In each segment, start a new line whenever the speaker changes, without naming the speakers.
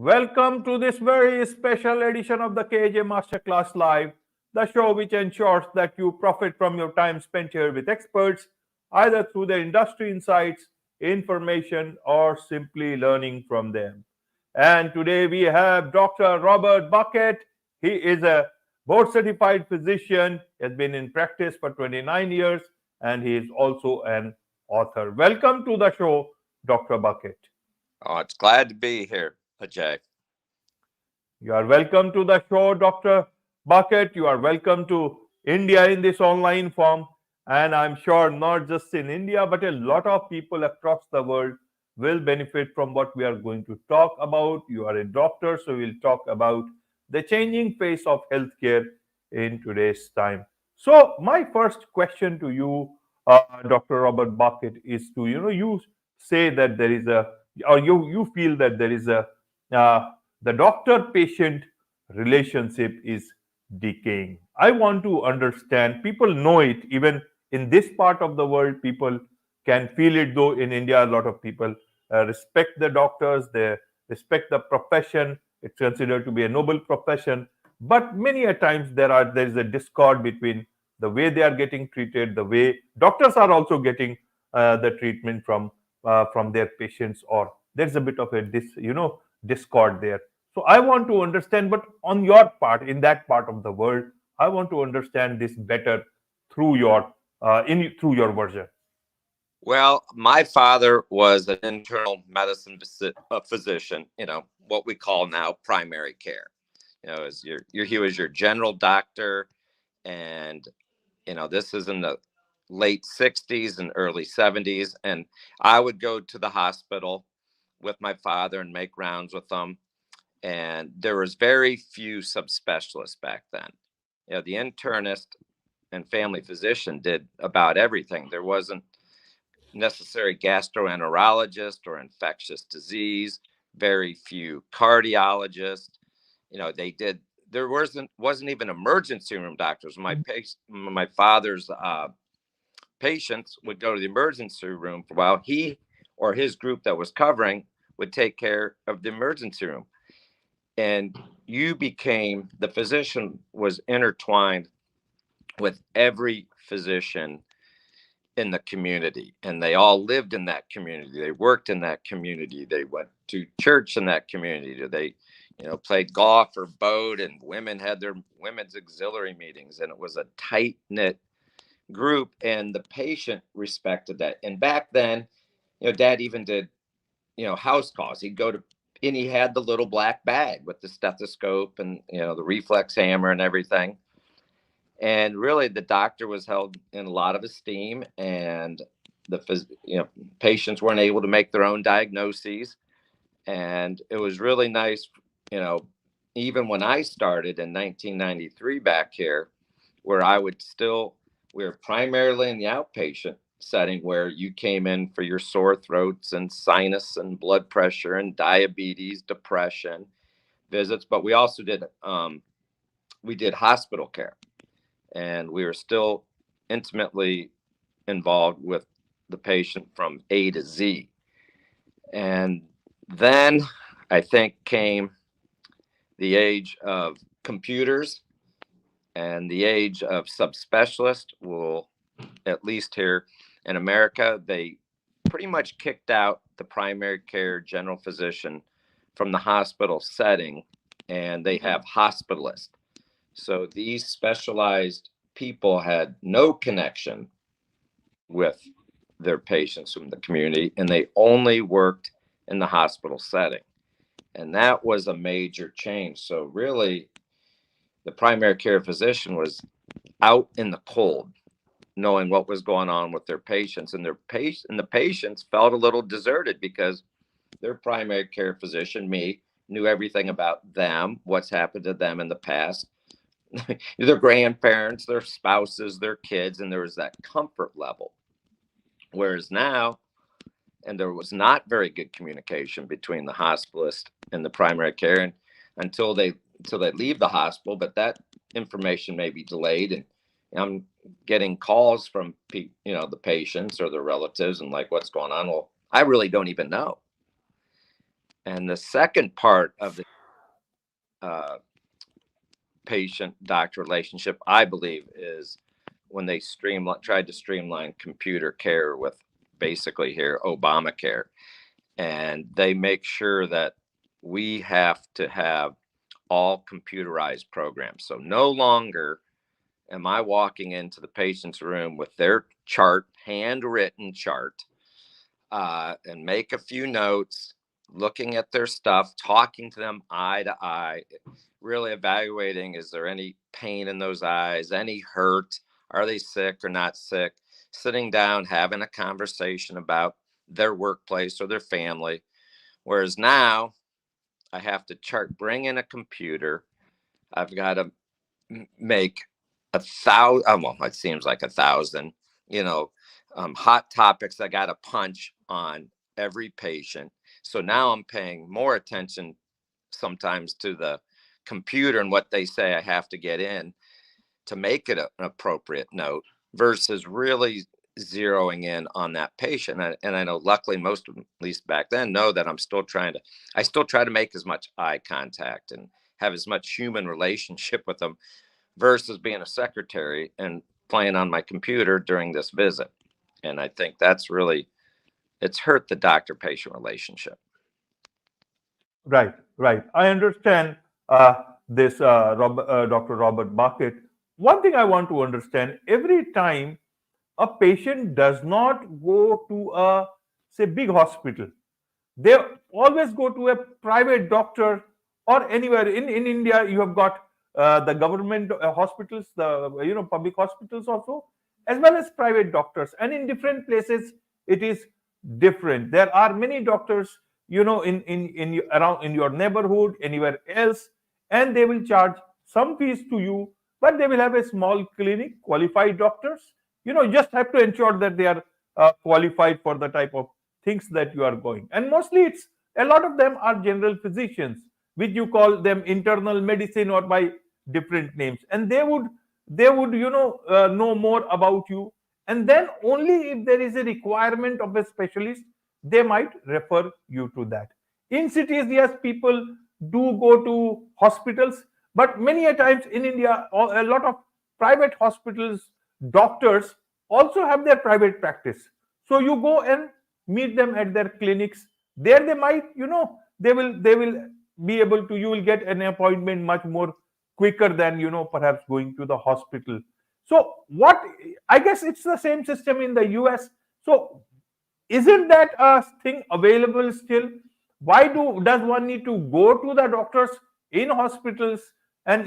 Welcome to this very special edition of the KAJ Masterclass Live, the show which ensures that you profit from your time spent here with experts, either through their industry insights, information, or simply learning from them. And today we have Dr. Robert Barkett. He is a board certified physician, has been in practice for 29 years, and he is also an author. Welcome to the show, Dr. Barkett.
Oh, it's glad to be here, Ajay.
You are welcome to the show, Dr. Barkett. You are welcome to India in this online form. And I'm sure not just in India, but a lot of people across the world will benefit from what we are going to talk about. You are a doctor, so we'll talk about the changing face of healthcare in today's time. So, my first question to you, Dr. Robert Barkett, is to you say that there is a, or you feel that there is a the doctor patient relationship is decaying. I want to understand, people know it, even in this part of the world, people can feel it, though in India, a lot of people respect the doctors, they respect the profession, it's considered to be a noble profession. But many a times there is a discord between the way they are getting treated, the way doctors are also getting the treatment from their patients, or there's a bit of a discord there. So I want to understand, but on your part, in that part of the world, I want to understand this better through through your version.
Well, my father was an internal medicine physician, what we call now primary care. As he was your general doctor. And, this is in the late 60s and early 70s. And I would go to the hospital with my father and make rounds with them. And there was very few subspecialists back then. The internist and family physician did about everything. There wasn't necessary gastroenterologist or infectious disease, very few cardiologists. There wasn't even emergency room doctors. My father's patients would go to the emergency room for a while. He or his group that was covering would take care of the emergency room. And the physician was intertwined with every physician in the community, and they all lived in that community. They worked in that community. They went to church in that community. They, played golf or boat, and women had their women's auxiliary meetings, and it was a tight knit group, and the patient respected that. And back then, Dad even did, house calls. He'd go to, and he had the little black bag with the stethoscope and, the reflex hammer and everything. And really, the doctor was held in a lot of esteem, and patients weren't able to make their own diagnoses. And it was really nice, even when I started in 1993 back here, where we were primarily in the outpatient setting, where you came in for your sore throats and sinus and blood pressure and diabetes, depression visits. But we also did hospital care. And we were still intimately involved with the patient from A to Z. And then I think came the age of computers and the age of subspecialists. Well, at least here in America, they pretty much kicked out the primary care general physician from the hospital setting, and they have hospitalists. So these specialized people had no connection with their patients from the community, and they only worked in the hospital setting. And that was a major change. So really, the primary care physician was out in the cold, knowing what was going on with their patients, and the patients felt a little deserted because their primary care physician, me, knew everything about them, what's happened to them in the past. Their grandparents, their spouses, their kids, and there was that comfort level. Whereas now, and there was not very good communication between the hospitalist and the primary care, and until they leave the hospital, but that information may be delayed, and I'm getting calls from the patients or their relatives, and like, what's going on? Well, I really don't even know. And the second part of the uh, patient-doctor relationship, I believe, is when they tried to streamline computer care with basically here Obamacare, and they make sure that we have to have all computerized programs. So no longer am I walking into the patient's room with their chart, handwritten chart, and make a few notes, looking at their stuff, talking to them eye to eye, really evaluating, is there any pain in those eyes, any hurt, are they sick or not sick, sitting down, having a conversation about their workplace or their family. Whereas now I have to bring in a computer. I've got to make 1,000, well, it seems like 1,000, you know, hot topics I got to punch on every patient. So now I'm paying more attention sometimes to the computer and what they say I have to get in to make it an appropriate note versus really zeroing in on that patient. And I know luckily most of them, at least back then, know that I still try to make as much eye contact and have as much human relationship with them versus being a secretary and playing on my computer during this visit. And I think it's hurt the doctor patient relationship.
Right, right. I understand this, Dr. Robert Barkett. One thing I want to understand, every time a patient does not go to a, say, big hospital, they always go to a private doctor or anywhere. In India, you have got the government hospitals, the public hospitals also, as well as private doctors. And in different places, it is different. There are many doctors, around in your neighborhood, anywhere else, and they will charge some fees to you, but they will have a small clinic, qualified doctors. You just have to ensure that they are qualified for the type of things that you are going. And mostly it's a lot of them are general physicians, which you call them internal medicine or by different names, and they would know more about you. And then only if there is a requirement of a specialist, they might refer you to that. In cities, yes, people do go to hospitals, but many a times in India, a lot of private hospitals, doctors also have their private practice. So you go and meet them at their clinics. There they might, they will be able to, you will get an appointment much more quicker than perhaps going to the hospital. So what, I guess it's the same system in the US. So isn't that a thing available still? Why does one need to go to the doctors in hospitals and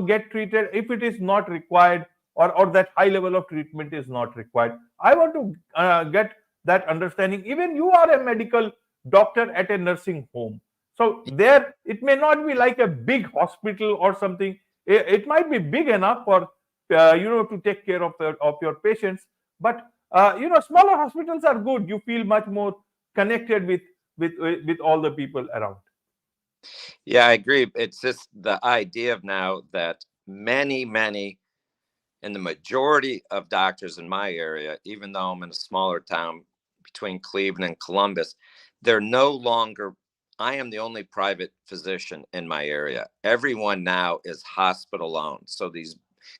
get treated if it is not required, or that high level of treatment is not required? I want to get that understanding. Even you are a medical doctor at a nursing home, so there it may not be like a big hospital or something. It might be big enough for to take care of your patients, but smaller hospitals are good. You feel much more connected with all the people around.
Yeah, I agree. It's just the idea of now that many, and the majority of doctors in my area, even though I'm in a smaller town between Cleveland and Columbus, they're no longer, I am the only private physician in my area. Everyone now is hospital owned. So these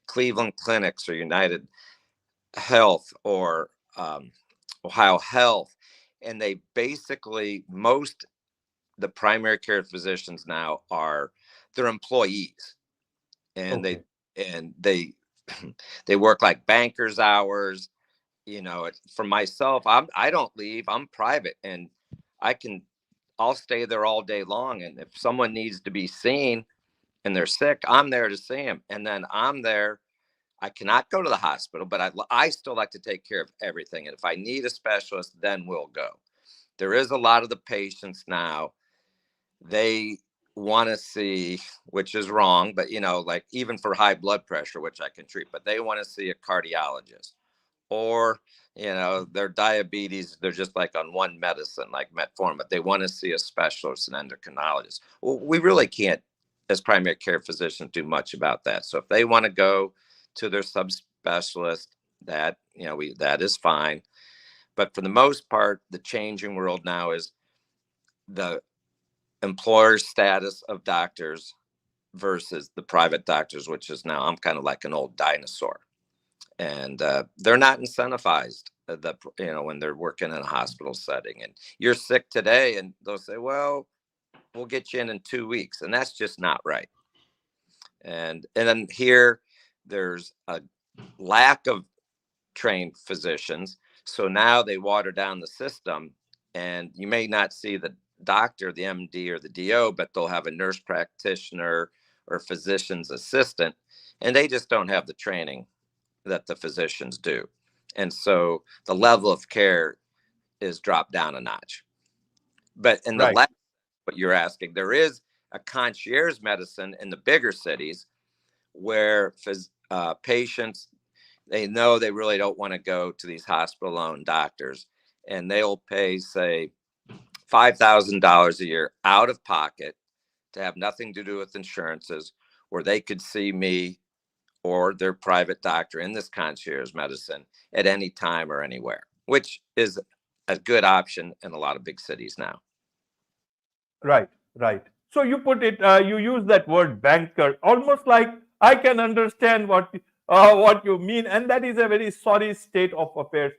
Cleveland clinics or United Health or Ohio Health, and they basically, the primary care physicians now are their employees, and
Okay.
they they work like bankers hours. For myself, I don't leave. I'm private, and I'll stay there all day long. And if someone needs to be seen and they're sick, I'm there to see them. And then I'm there. I cannot go to the hospital, but I still like to take care of everything. And if I need a specialist, then we'll go. There is a lot of the patients now, they want to see, which is wrong, but like even for high blood pressure, which I can treat, but they want to see a cardiologist, or their diabetes, they're just like on one medicine like metformin, but they want to see a specialist, an endocrinologist. Well, we really can't, as primary care physicians, do much about that. So if they want to go to their subspecialist, that is fine. But for the most part, the changing world now is the employer status of doctors versus the private doctors, which is now I'm kind of like an old dinosaur, and they're not incentivized. When they're working in a hospital setting, and you're sick today, and they'll say, "Well, we'll get you in 2 weeks," and that's just not right. And then here, there's a lack of trained physicians, so now they water down the system, and you may not see the doctor, the MD or the DO, but they'll have a nurse practitioner or physician's assistant, and they just don't have the training that the physicians do. And so the level of care is dropped down a notch. But in the
Right.
last, what you're asking, there is a concierge medicine in the bigger cities where patients, they know they really don't want to go to these hospital-owned doctors, and they'll pay, say, $5,000 a year out of pocket to have nothing to do with insurances, where they could see me or their private doctor in this concierge medicine at any time or anywhere, which is a good option in a lot of big cities now.
Right, right. So you put it, you use that word banker, almost like I can understand what you mean, and that is a very sorry state of affairs.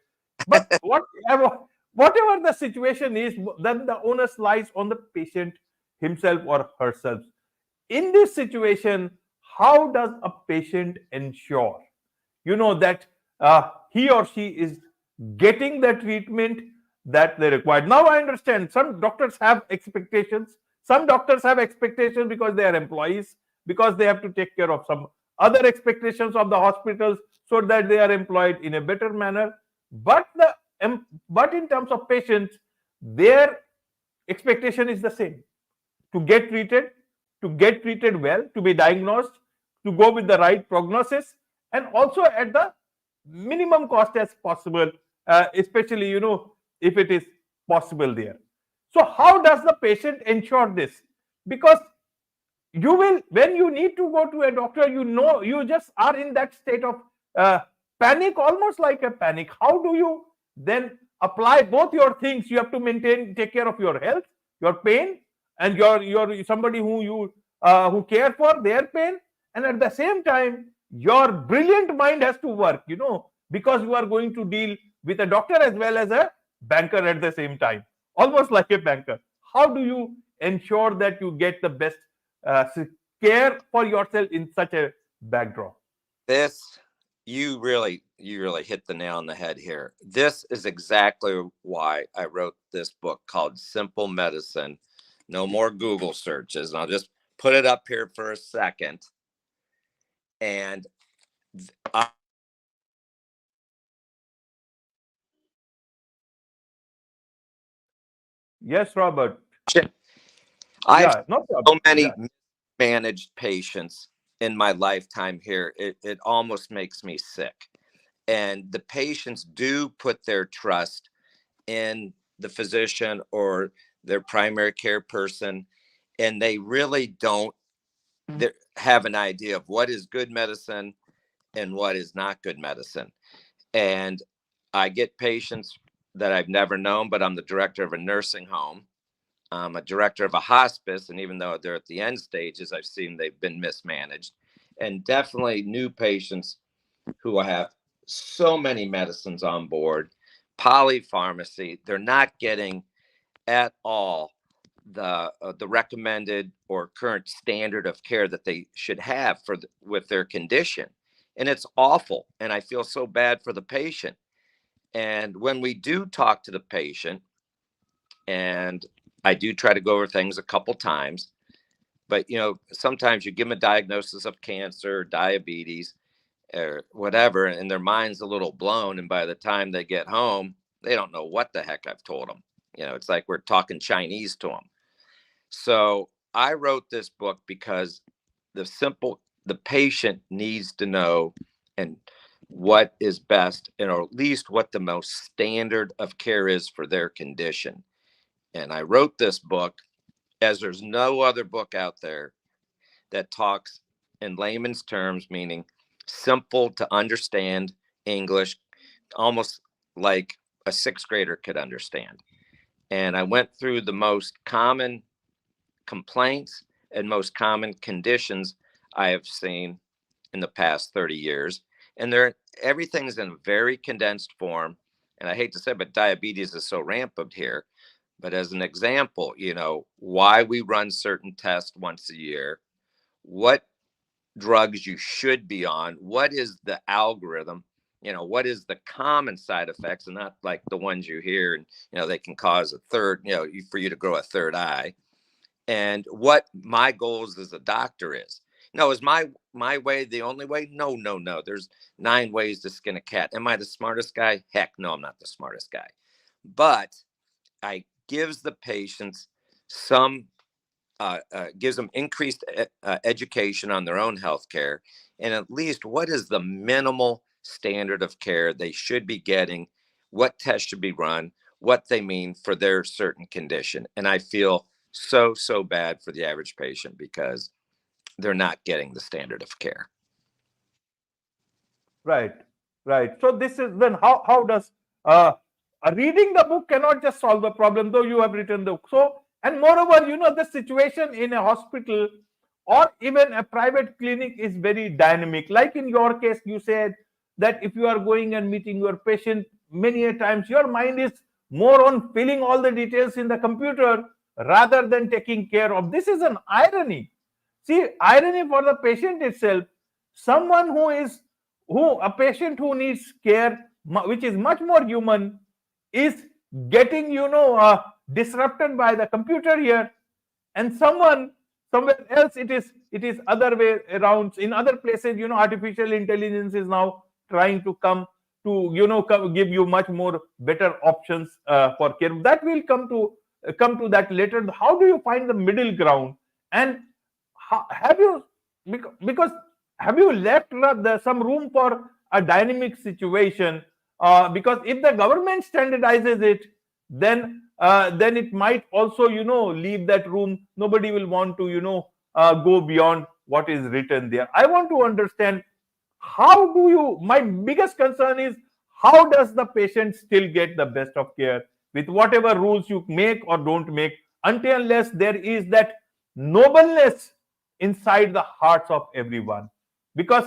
But whatever the situation is, then the onus lies on the patient himself or herself. In this situation, how does a patient ensure, that he or she is getting the treatment that they require? Now I understand some doctors have expectations. Some doctors have expectations because they are employees, because they have to take care of some other expectations of the hospitals, so that they are employed in a better manner. But but in terms of patients, their expectation is the same: to get treated, to get treated well, to be diagnosed, to go with the right prognosis, and also at the minimum cost as possible, especially, if it is possible there. So, how does the patient ensure this? Because you will, when you need to go to a doctor, you just are in that state of uh, panic, almost like a panic. How do you then apply both your things? You have to take care of your health, your pain, and your somebody who care for their pain, and at the same time your brilliant mind has to work, because you are going to deal with a doctor as well as a banker at the same time, almost like a banker. How do you ensure that you get the best uh, care for yourself in such a backdrop?
This, you really hit the nail on the head here. This is exactly why I wrote this book called Simple Medicine. No more Google searches. And I'll just put it up here for a second. And I,
Yes, Robert.
I've
Yeah, no
so
problem.
many
Yeah.
managed patients in my lifetime here. It almost makes me sick. And the patients do put their trust in the physician or their primary care person, and they really don't have an idea of what is good medicine and what is not good medicine. And I get patients that I've never known, but I'm the director of a nursing home. I'm a director of a hospice, and even though they're at the end stages, I've seen they've been mismanaged. And definitely new patients who have so many medicines on board, polypharmacy, they're not getting at all the recommended or current standard of care that they should have with their condition. And it's awful, and I feel so bad for the patient. And when we do talk to the patient, and I do try to go over things a couple times, but sometimes you give them a diagnosis of cancer, diabetes, or whatever, and their mind's a little blown, and by the time they get home, they don't know what the heck I've told them. It's like we're talking Chinese to them. So I wrote this book because the patient needs to know and what is best, and or at least what the most standard of care is for their condition. And I wrote this book as there's no other book out there that talks in layman's terms, meaning simple to understand English, almost like a sixth grader could understand. And I went through the most common complaints and most common conditions I have seen in the past 30 years. And everything's in very condensed form. And I hate to say, but diabetes is so rampant here. But as an example, why we run certain tests once a year, what drugs you should be on, what is the algorithm, what is the common side effects, and not like the ones you hear, and they can cause a third, for you to grow a third eye, and what my goals as a doctor is. Is my way the only way? No, no, no. There's 9 ways to skin a cat. Am I the smartest guy? Heck no, I'm not the smartest guy. But I gives the patients some gives them increased education on their own health care, and at least what is the minimal standard of care they should be getting, what tests should be run, what they mean for their certain condition. And I feel so bad for the average patient because they're not getting the standard of care.
Right, right. So this is then how does reading the book cannot just solve the problem, though you have written the book. So, and moreover, the situation in a hospital or even a private clinic is very dynamic. Like in your case, you said that if you are going and meeting your patient, many a times your mind is more on filling all the details in the computer rather than taking care of. This is an irony. See, irony for the patient itself. Someone a patient who needs care, which is much more human, is getting disrupted by the computer here, and somewhere else it is other way around. In other places, artificial intelligence is now trying to come to give you much more better options for care. That will come to that later. How do you find the middle ground? And have you, because have you left some room for a dynamic situation? Because if the government standardizes it, then it might also leave that room. Nobody will want to go beyond what is written there. I want to understand, how do you, my biggest concern is, how does the patient still get the best of care with whatever rules you make or don't make, until unless there is that nobleness inside the hearts of everyone? Because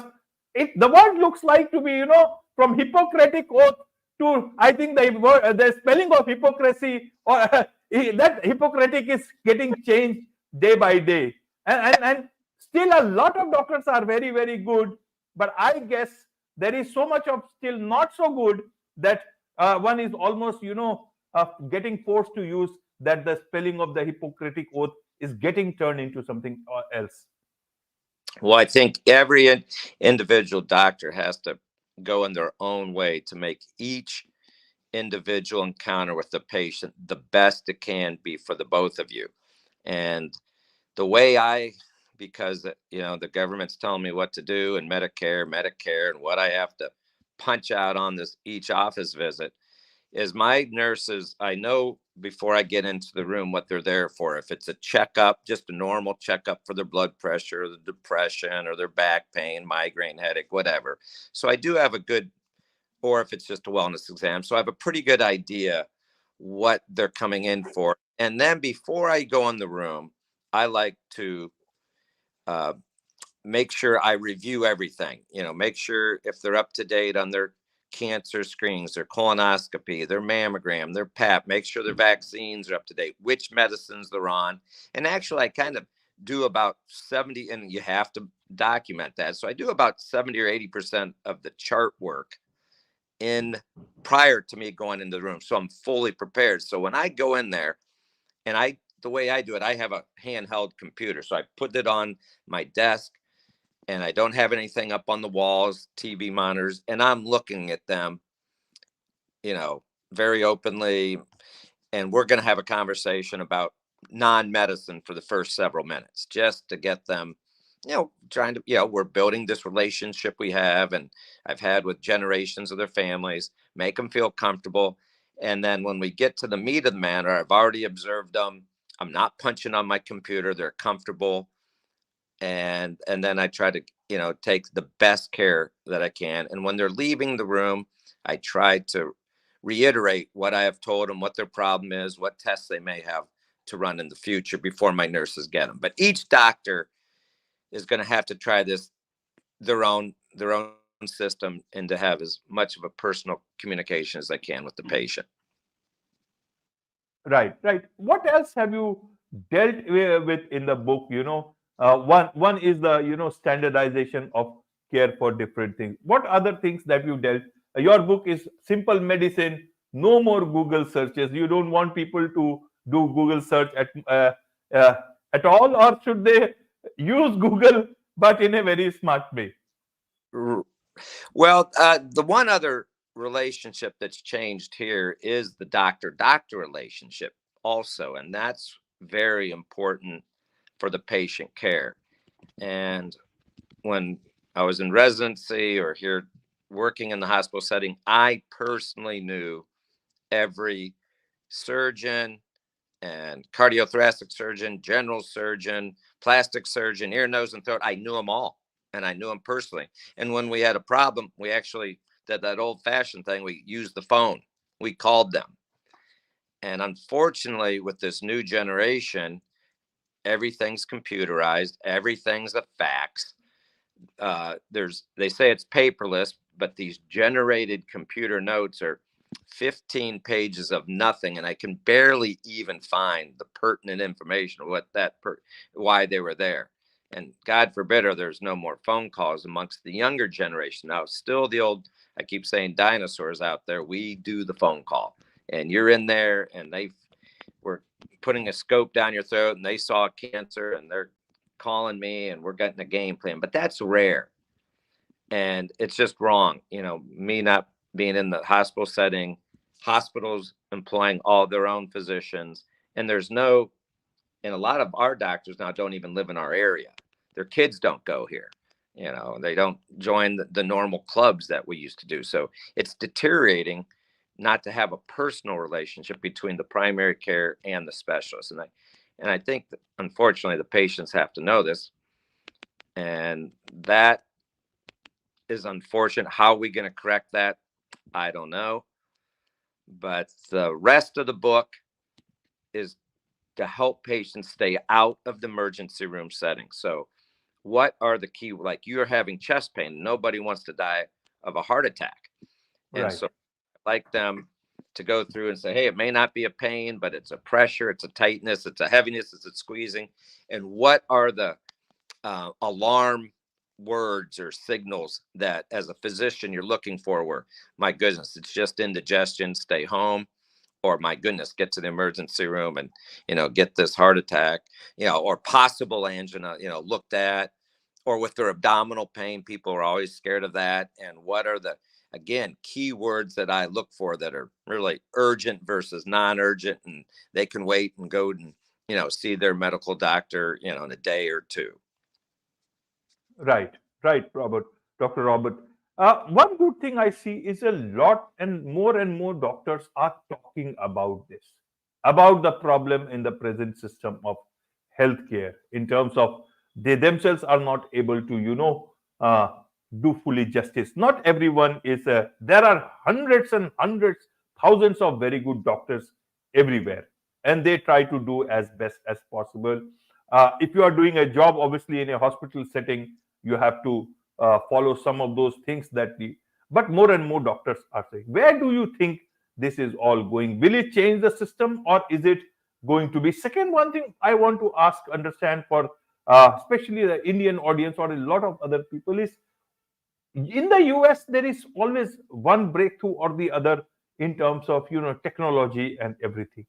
the word looks like to be from Hippocratic oath to, I think the spelling of hypocrisy, or that Hippocratic is getting changed day by day, and still a lot of doctors are very, very good, but I guess there is so much of still not so good that one is almost getting forced to use that the spelling of the Hippocratic oath is getting turned into something else.
Well, I think every individual doctor has to go in their own way to make each individual encounter with the patient the best it can be for the both of you. And the way because the government's telling me what to do, and Medicare, and what I have to punch out on this each office visit, is my nurses, I know before I get into the room what they're there for. If it's a checkup, just a normal checkup for their blood pressure, or the depression, or their back pain, migraine, headache, whatever. So I do have or if it's just a wellness exam. So I have a pretty good idea what they're coming in for. And then before I go in the room, I like to make sure I review everything, make sure if they're up to date on their cancer screenings, their colonoscopy, their mammogram, their PAP, make sure their vaccines are up to date, which medicines they're on. And actually, I kind of do about 70, and you have to document that. So I do about 70 or 80% of the chart work prior to me going into the room. So I'm fully prepared. So when I go in there, and the way I do it, I have a handheld computer. So I put it on my desk, and I don't have anything up on the walls, TV monitors, and I'm looking at them, very openly. And we're going to have a conversation about non-medicine for the first several minutes, just to get them, trying to, we're building this relationship we have, and I've had with generations of their families, make them feel comfortable. And then when we get to the meat of the matter, I've already observed them. I'm not punching on my computer. They're comfortable. And then I try to, take the best care that I can. And when they're leaving the room, I try to reiterate what I have told them, what their problem is, what tests they may have to run in the future before my nurses get them. But each doctor is going to have to try this their own system and to have as much of a personal communication as they can with the patient.
Right, right. What else have you dealt with in the book? One is the standardization of care for different things. What other things that you dealt? Your book is simple medicine. No more Google searches. You don't want people to do Google search uh, at all, or should they use Google but in a very smart way?
Well, the one other relationship that's changed here is the doctor-doctor relationship also, and that's very important for the patient care. And when I was in residency or here working in the hospital setting, I personally knew every surgeon and cardiothoracic surgeon, general surgeon, plastic surgeon, ear, nose, and throat. I knew them all, and I knew them personally. And when we had a problem, we actually did that old-fashioned thing. We used the phone. We called them. And unfortunately, with this new generation, everything's computerized. Everything's a fax. They say it's paperless, but these generated computer notes are 15 pages of nothing, and I can barely even find the pertinent information of why they were there. And God forbid, or there's no more phone calls amongst the younger generation. Now, still the old, I keep saying dinosaurs out there. We do the phone call, and you're in there, and they were putting a scope down your throat, and they saw cancer, and they're calling me, and we're getting a game plan. But that's rare, and it's just wrong. Me not being in the hospital setting, hospitals employing all their own physicians, and and a lot of our doctors now don't even live in our area. Their kids don't go here. They don't join the normal clubs that we used to do. So it's deteriorating not to have a personal relationship between the primary care and the specialist. And I think that, unfortunately, the patients have to know this, and that is unfortunate. How are we going to correct that? I don't know. But the rest of the book is to help patients stay out of the emergency room setting. So what are the key, like you're having chest pain, nobody wants to die of a heart attack. And
Right.
so I like them to go through and say, hey, it may not be a pain, but it's a pressure, it's a tightness, it's a heaviness, it's a squeezing. And what are the alarm words or signals that as a physician you're looking for, where, my goodness, it's just indigestion, stay home, or my goodness, get to the emergency room and get this heart attack, or possible angina, looked at, or with their abdominal pain. People are always scared of that. And what are the, again, key words that I look for that are really urgent versus non-urgent, and they can wait and go and see their medical doctor in a day or two.
Right, right, Robert, Dr. Robert. One good thing I see is a lot and more doctors are talking about this, about the problem in the present system of healthcare in terms of they themselves are not able to, do fully justice. Not everyone is, there are hundreds and hundreds, thousands of very good doctors everywhere, and they try to do as best as possible. If you are doing a job, obviously, in a hospital setting, you have to follow some of those things but more and more doctors are saying, where do you think this is all going? Will it change the system, or is it going to be? Second, one thing I want to understand for especially the Indian audience or a lot of other people is, in the US there is always one breakthrough or the other in terms of technology and everything.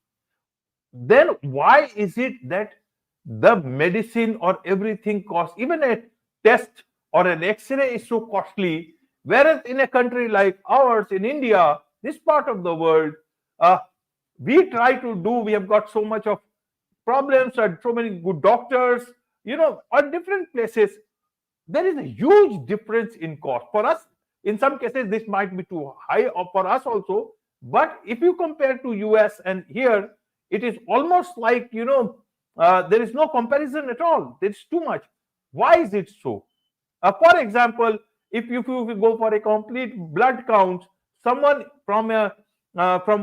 Then why is it that the medicine or everything costs, even a test or an x-ray is so costly, whereas in a country like ours, in India, this part of the world, uh, we have got so much of problems and so many good doctors, on different places. There is a huge difference in cost for us. In some cases this might be too high for us also, but if you compare to US and here, it is almost like, there is no comparison at all. There's too much. Why is it so? For example, if you go for a complete blood count, someone from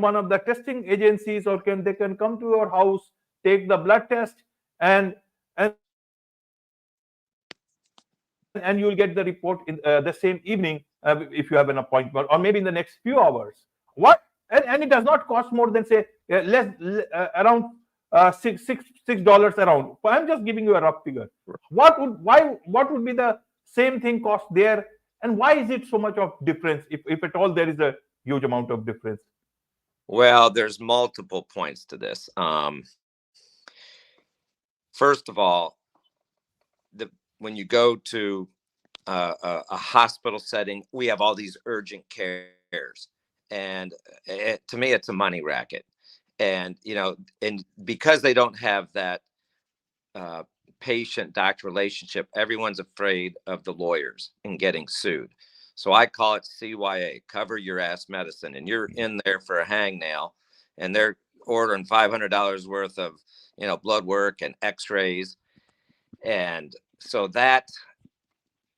one of the testing agencies, or they can come to your house, take the blood test, and and you'll get the report in the same evening, if you have an appointment, or maybe in the next few hours. What? And it does not cost more than, say, around $6 around. I'm just giving you a rough figure. What would be the same thing cost there, and why is it so much of difference, if at all there is a huge amount of difference?
Well, there's multiple points to this. First of all, when you go to a hospital setting, we have all these urgent cares, and to me, it's a money racket. And and because they don't have that patient-doctor relationship, everyone's afraid of the lawyers and getting sued. So I call it CYA, cover your ass medicine, and you're in there for a hangnail, and they're ordering $500 worth of blood work and X-rays, and so that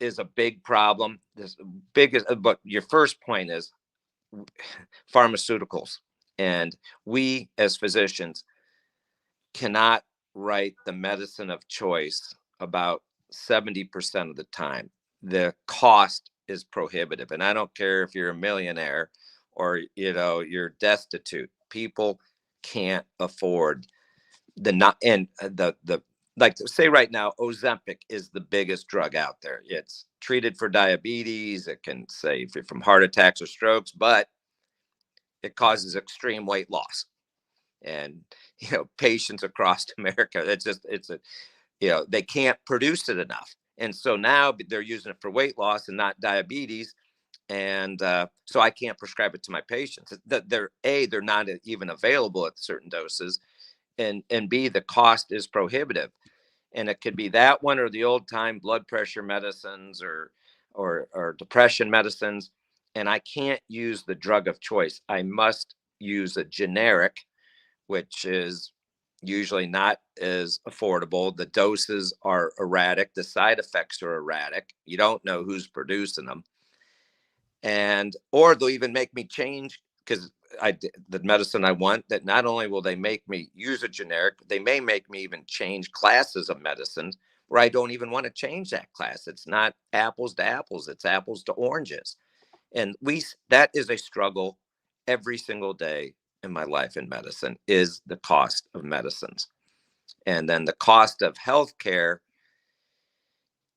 is a big problem. This biggest, but your first point is pharmaceuticals, and we as physicians cannot write the medicine of choice about 70% of the time. The cost is prohibitive, and I don't care if you're a millionaire or you're destitute. People can't afford the like, say right now, Ozempic is the biggest drug out there. It's treated for diabetes. It can save you from heart attacks or strokes, but it causes extreme weight loss. And patients across America, they can't produce it enough, and so now they're using it for weight loss and not diabetes. And so I can't prescribe it to my patients. They're not even available at certain doses, and B, the cost is prohibitive. And it could be that one or the old time blood pressure medicines or depression medicines. And I can't use the drug of choice. I must use a generic, which is usually not as affordable. The doses are erratic. The side effects are erratic. You don't know who's producing them. Or they'll even make me change, because the medicine I want, that not only will they make me use a generic, they may make me even change classes of medicines where I don't even want to change that class. It's not apples to apples, it's apples to oranges. And that is a struggle every single day in my life in medicine, is the cost of medicines. And then the cost of healthcare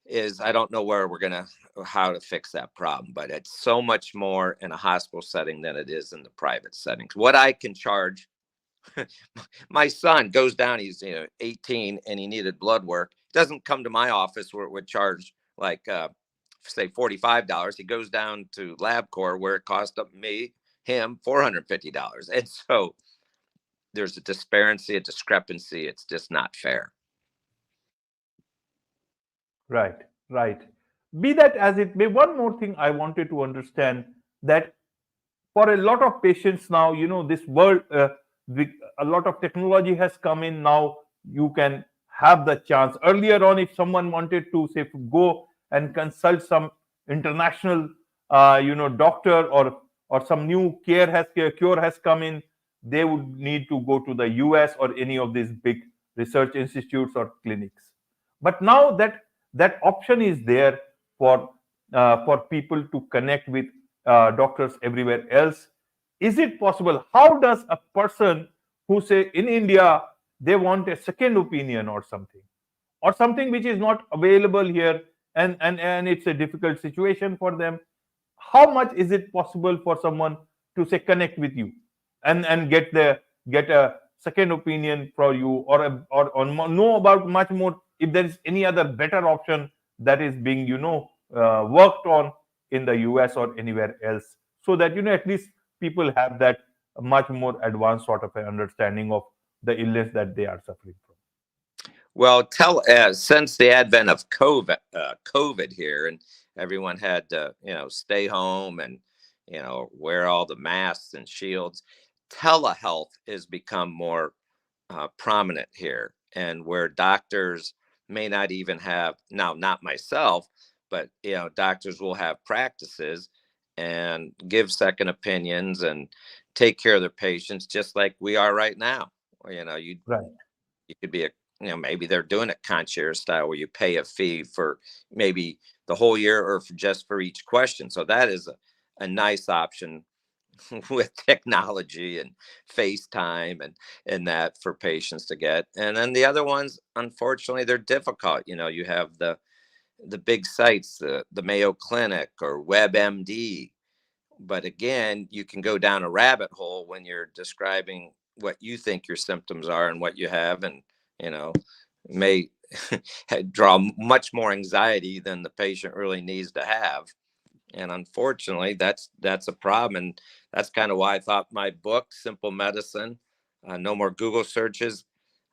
is, I don't know how to fix that problem, but it's so much more in a hospital setting than it is in the private settings. What I can charge, my son goes down, he's 18 and he needed blood work. Doesn't come to my office where it would charge like say $45. He goes down to LabCorp where it cost him $450. And so there's a discrepancy. It's just not fair.
Right. Be that as it may, one more thing I wanted to understand, that for a lot of patients now, this world, a lot of technology has come in now. You can have the chance. Earlier on, if someone wanted to, say, go and consult some international, doctor, or some new cure has come in, they would need to go to the US or any of these big research institutes or clinics. But now that option is there for people to connect with doctors everywhere else. Is it possible? How does a person who, say, in India, they want a second opinion or something which is not available here, and it's a difficult situation for them, how much is it possible for someone to, say, connect with you and get a second opinion for you, or know about much more, if there is any other better option that is being worked on in the US or anywhere else, so that at least people have that much more advanced sort of an understanding of the illness that they are suffering from?
Well, since the advent of COVID here, and everyone had to, stay home and, wear all the masks and shields, telehealth has become more prominent here, and where doctors may not even have, now, not myself, but, doctors will have practices and give second opinions and take care of their patients just like we are right now. You
Right.
You could be maybe they're doing it concierge style where you pay a fee for maybe the whole year or just for each question. So that is a nice option with technology and FaceTime and that for patients to get. And then the other ones, unfortunately, they're difficult. You have the big sites, the Mayo Clinic or WebMD. But again, you can go down a rabbit hole when you're describing what you think your symptoms are and what you have, and may draw much more anxiety than the patient really needs to have. And unfortunately, that's a problem. And that's kind of why I thought my book, Simple Medicine, No More Google Searches,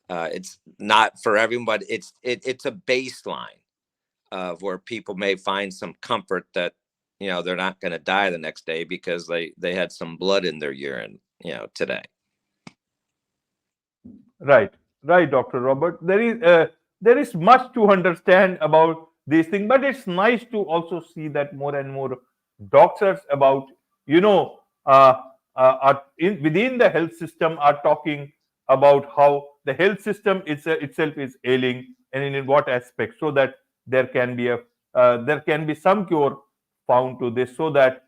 it's not for everyone, but it's a baseline of where people may find some comfort that they're not going to die the next day because they had some blood in their urine today.
Right, right, Dr. Robert. There is much to understand about these things, but it's nice to also see that more and more doctors about within the health system are talking about how the health system itself is ailing and in what aspects, so that there can be some cure found to this, so that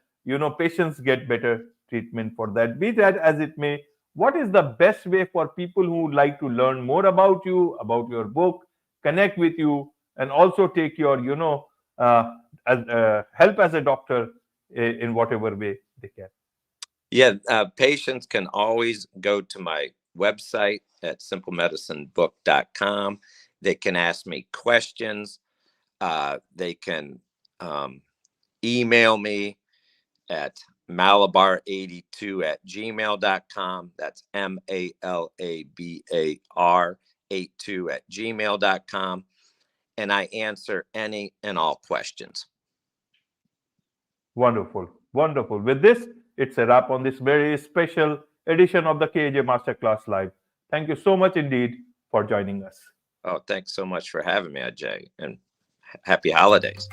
patients get better treatment for that. Be that as it may, what is the best way for people who would like to learn more about you, about your book, connect with you, and also take your help as a doctor in whatever way they can?
Yeah, patients can always go to my website at simplemedicinebook.com. They can ask me questions. They can email me at malabar82@gmail.com. That's MALABAR82@gmail.com. And I answer any and all questions.
Wonderful, wonderful. With this, it's a wrap on this very special edition of the KAJ Masterclass Live. Thank you so much indeed for joining us.
Oh, thanks so much for having me, Ajay, and happy holidays.